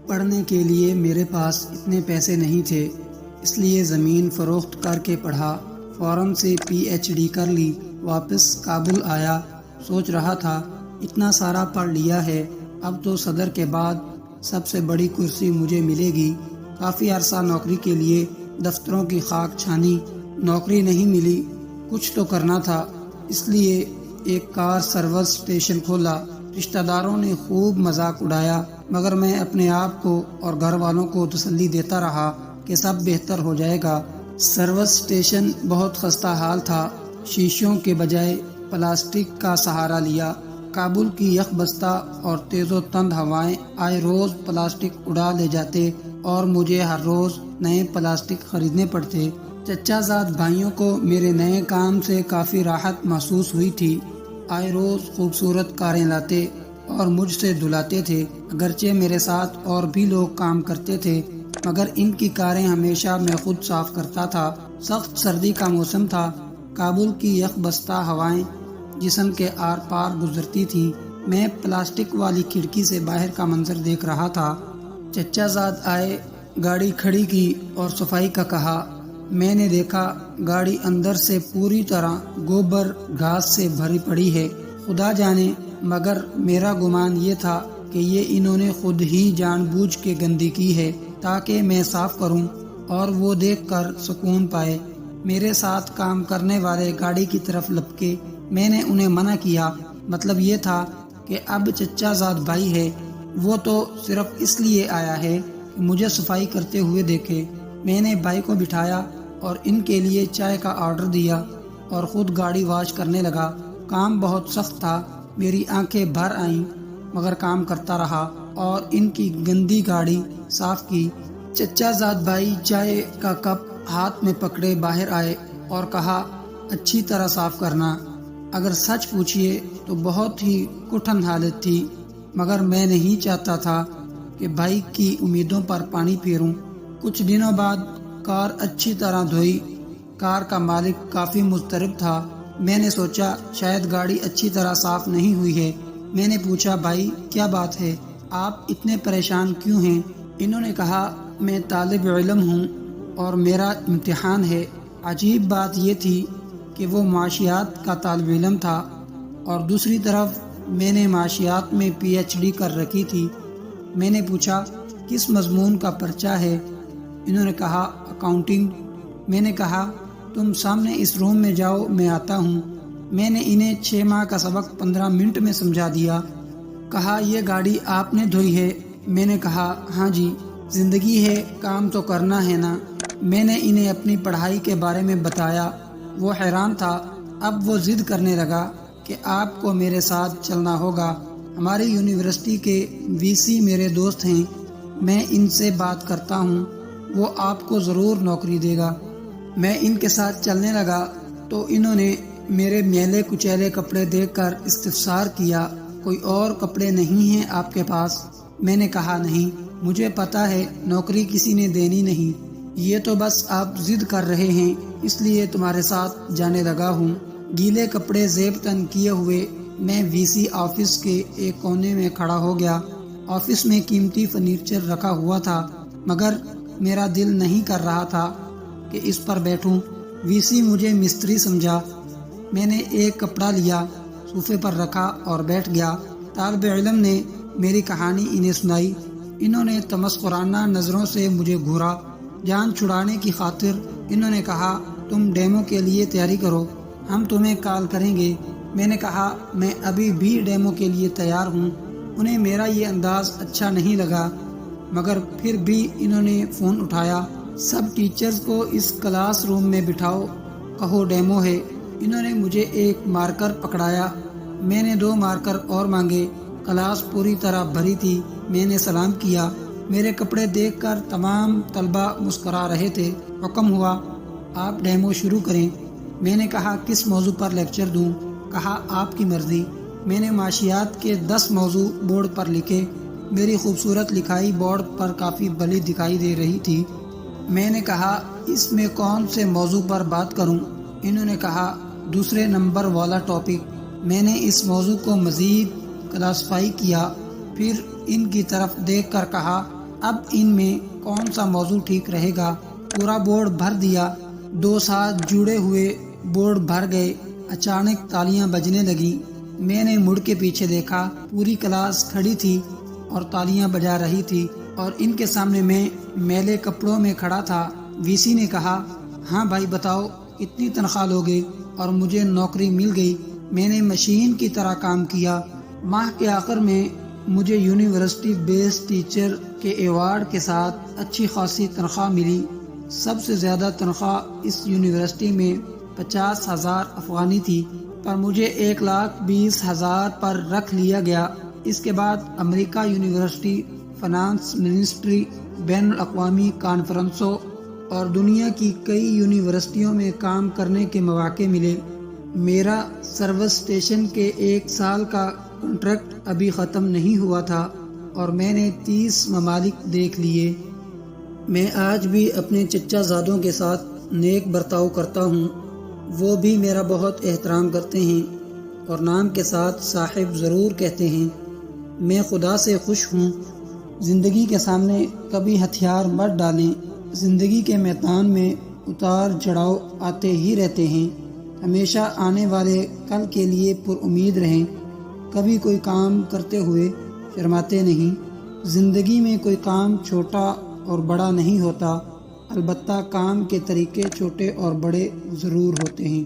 پڑھنے کے لیے میرے پاس اتنے پیسے نہیں تھے، اس لیے زمین فروخت کر کے پڑھا۔ فوراً سے پی ایچ ڈی کر لی، واپس کابل آیا۔ سوچ رہا تھا اتنا سارا پڑھ لیا ہے، اب تو صدر کے بعد سب سے بڑی کرسی مجھے ملے گی۔ کافی عرصہ نوکری کے لیے دفتروں کی خاک چھانی، نوکری نہیں ملی، کچھ تو کرنا تھا، اس لیے ایک کار سروس اسٹیشن کھولا۔ رشتہ داروں نے خوب مذاق اڑایا، مگر میں اپنے آپ کو اور گھر والوں کو تسلی دیتا رہا کہ سب بہتر ہو جائے گا۔ سروس اسٹیشن بہت خستہ حال تھا، شیشوں کے بجائے پلاسٹک کا سہارا لیا۔ کابل کی یخ بستہ اور تیز و تند ہوائیں آئے روز پلاسٹک اڑا لے جاتے اور مجھے ہر روز نئے پلاسٹک خریدنے پڑتے۔ چچا زاد بھائیوں کو میرے نئے کام سے کافی راحت محسوس ہوئی تھی۔ آئے روز خوبصورت کاریں لاتے اور مجھ سے دھلاتے تھے۔ اگرچہ میرے ساتھ اور بھی لوگ کام کرتے تھے، مگر ان کی کاریں ہمیشہ میں خود صاف کرتا تھا۔ سخت سردی کا موسم تھا، کابل کی یخ بستہ ہوائیں جسم کے آر پار گزرتی تھیں۔ میں پلاسٹک والی کھڑکی سے باہر کا منظر دیکھ رہا تھا۔ چچا زاد آئے، گاڑی کھڑی کی اور صفائی کا کہا۔ میں نے دیکھا گاڑی اندر سے پوری طرح گوبر گھاس سے بھری پڑی ہے۔ خدا جانے، مگر میرا گمان یہ تھا کہ یہ انہوں نے خود ہی جان بوجھ کے گندی کی ہے تاکہ میں صاف کروں اور وہ دیکھ کر سکون پائے۔ میرے ساتھ کام کرنے والے گاڑی کی طرف لپکے۔ میں نے انہیں منع کیا، مطلب یہ تھا کہ اب چچا زاد بھائی ہے، وہ تو صرف اس لیے آیا ہے کہ مجھے صفائی کرتے ہوئے دیکھے۔ میں نے بھائی کو بٹھایا اور ان کے لیے چائے کا آرڈر دیا اور خود گاڑی واش کرنے لگا۔ کام بہت سخت تھا، میری آنکھیں بھر آئیں، مگر کام کرتا رہا اور ان کی گندی گاڑی صاف کی۔ چچا زاد بھائی چائے کا کپ ہاتھ میں پکڑے باہر آئے اور کہا، اچھی طرح صاف کرنا۔ اگر سچ پوچھئے تو بہت ہی کٹھن حالت تھی، مگر میں نہیں چاہتا تھا کہ بھائی کی امیدوں پر پانی پھیروں۔ کچھ دنوں بعد کار اچھی طرح دھوئی۔ کار کا مالک کافی مضطرب تھا۔ میں نے سوچا شاید گاڑی اچھی طرح صاف نہیں ہوئی ہے۔ میں نے پوچھا، بھائی کیا بات ہے، آپ اتنے پریشان کیوں ہیں؟ انہوں نے کہا، میں طالب علم ہوں اور میرا امتحان ہے۔ عجیب بات یہ تھی کہ وہ معاشیات کا طالب علم تھا اور دوسری طرف میں نے معاشیات میں پی ایچ ڈی کر رکھی تھی۔ میں نے پوچھا، کس مضمون کا پرچہ ہے؟ انہوں نے کہا، اکاؤنٹنگ۔ میں نے کہا، تم سامنے اس روم میں جاؤ، میں آتا ہوں۔ میں نے انہیں 6 ماہ کا سبق 15 منٹ میں سمجھا دیا۔ کہا، یہ گاڑی آپ نے دھوئی ہے؟ میں نے کہا، ہاں جی، زندگی ہے، کام تو کرنا ہے نا۔ میں نے انہیں اپنی پڑھائی کے بارے میں بتایا۔ وہ حیران تھا۔ اب وہ ضد کرنے لگا کہ آپ کو میرے ساتھ چلنا ہوگا۔ ہماری یونیورسٹی کے وی سی میرے دوست ہیں، میں ان سے بات کرتا ہوں، وہ آپ کو ضرور نوکری دے گا۔ میں ان کے ساتھ چلنے لگا تو انہوں نے میرے میلے کچیلے کپڑے دیکھ کر استفسار کیا، کوئی اور کپڑے نہیں ہیں آپ کے پاس؟ میں نے کہا، نہیں، مجھے پتا ہے نوکری کسی نے دینی نہیں، یہ تو بس آپ ضد کر رہے ہیں، اس لیے تمہارے ساتھ جانے لگا ہوں۔ گیلے کپڑے زیب تن کیے ہوئے میں وی سی آفس کے ایک کونے میں کھڑا ہو گیا۔ آفس میں قیمتی فرنیچر رکھا ہوا تھا، مگر میرا دل نہیں کر رہا تھا کہ اس پر بیٹھوں۔ وی سی مجھے مستری سمجھا۔ میں نے ایک کپڑا لیا، صوفے پر رکھا اور بیٹھ گیا۔ طالب علم نے میری کہانی انہیں سنائی۔ انہوں نے تمسخرانہ نظروں سے مجھے گھورا۔ جان چھڑانے کی خاطر انہوں نے کہا، تم ڈیمو کے لیے تیاری کرو، ہم تمہیں کال کریں گے۔ میں نے کہا، میں ابھی بھی ڈیمو کے لیے تیار ہوں۔ انہیں میرا یہ انداز اچھا نہیں لگا، مگر پھر بھی انہوں نے فون اٹھایا۔ سب ٹیچرز کو اس کلاس روم میں بٹھاؤ، کہو ڈیمو ہے۔ انہوں نے مجھے ایک مارکر پکڑایا، میں نے 2 مارکر اور مانگے۔ کلاس پوری طرح بھری تھی۔ میں نے سلام کیا۔ میرے کپڑے دیکھ کر تمام طلبہ مسکرا رہے تھے۔ حکم ہوا، آپ ڈیمو شروع کریں۔ میں نے کہا، کس موضوع پر لیکچر دوں؟ کہا، آپ کی مرضی۔ میں نے معاشیات کے 10 موضوع بورڈ پر لکھے۔ میری خوبصورت لکھائی بورڈ پر کافی بلی دکھائی دے رہی تھی۔ میں نے کہا، اس میں کون سے موضوع پر بات کروں؟ انہوں نے کہا، دوسرے نمبر والا ٹاپک۔ میں نے اس موضوع کو مزید کلاسیفائی کیا، پھر ان کی طرف دیکھ کر کہا، اب ان میں کون سا موضوع ٹھیک رہے گا۔ پورا بورڈ بھر دیا، 2 ساتھ جڑے ہوئے بورڈ بھر گئے۔ اچانک تالیاں بجنے لگی۔ میں نے مڑ کے پیچھے دیکھا، پوری کلاس کھڑی تھی اور تالیاں بجا رہی تھی، اور ان کے سامنے میں میلے کپڑوں میں کھڑا تھا۔ وی سی نے کہا، ہاں بھائی بتاؤ کتنی تنخواہ لوگے؟ اور مجھے نوکری مل گئی۔ میں نے مشین کی طرح کام کیا۔ ماہ کے آخر میں مجھے یونیورسٹی بیسڈ ٹیچر کے ایوارڈ کے ساتھ اچھی خاصی تنخواہ ملی۔ سب سے زیادہ تنخواہ اس یونیورسٹی میں 50,000 افغانی تھی، پر مجھے 1,20,000 پر رکھ لیا گیا۔ اس کے بعد امریکہ یونیورسٹی، فنانس منسٹری، بین الاقوامی کانفرنسوں اور دنیا کی کئی یونیورسٹیوں میں کام کرنے کے مواقع ملے۔ میرا سروس اسٹیشن کے 1 سال کا کنٹریکٹ ابھی ختم نہیں ہوا تھا اور میں نے 30 ممالک دیکھ لیے۔ میں آج بھی اپنے چچا زادوں کے ساتھ نیک برتاؤ کرتا ہوں۔ وہ بھی میرا بہت احترام کرتے ہیں اور نام کے ساتھ صاحب ضرور کہتے ہیں۔ میں خدا سے خوش ہوں۔ زندگی کے سامنے کبھی ہتھیار مت ڈالیں۔ زندگی کے میدان میں اتار چڑھاؤ آتے ہی رہتے ہیں۔ ہمیشہ آنے والے کل کے لیے پر امید رہیں۔ کبھی کوئی کام کرتے ہوئے شرماتے نہیں۔ زندگی میں کوئی کام چھوٹا اور بڑا نہیں ہوتا، البتہ کام کے طریقے چھوٹے اور بڑے ضرور ہوتے ہیں۔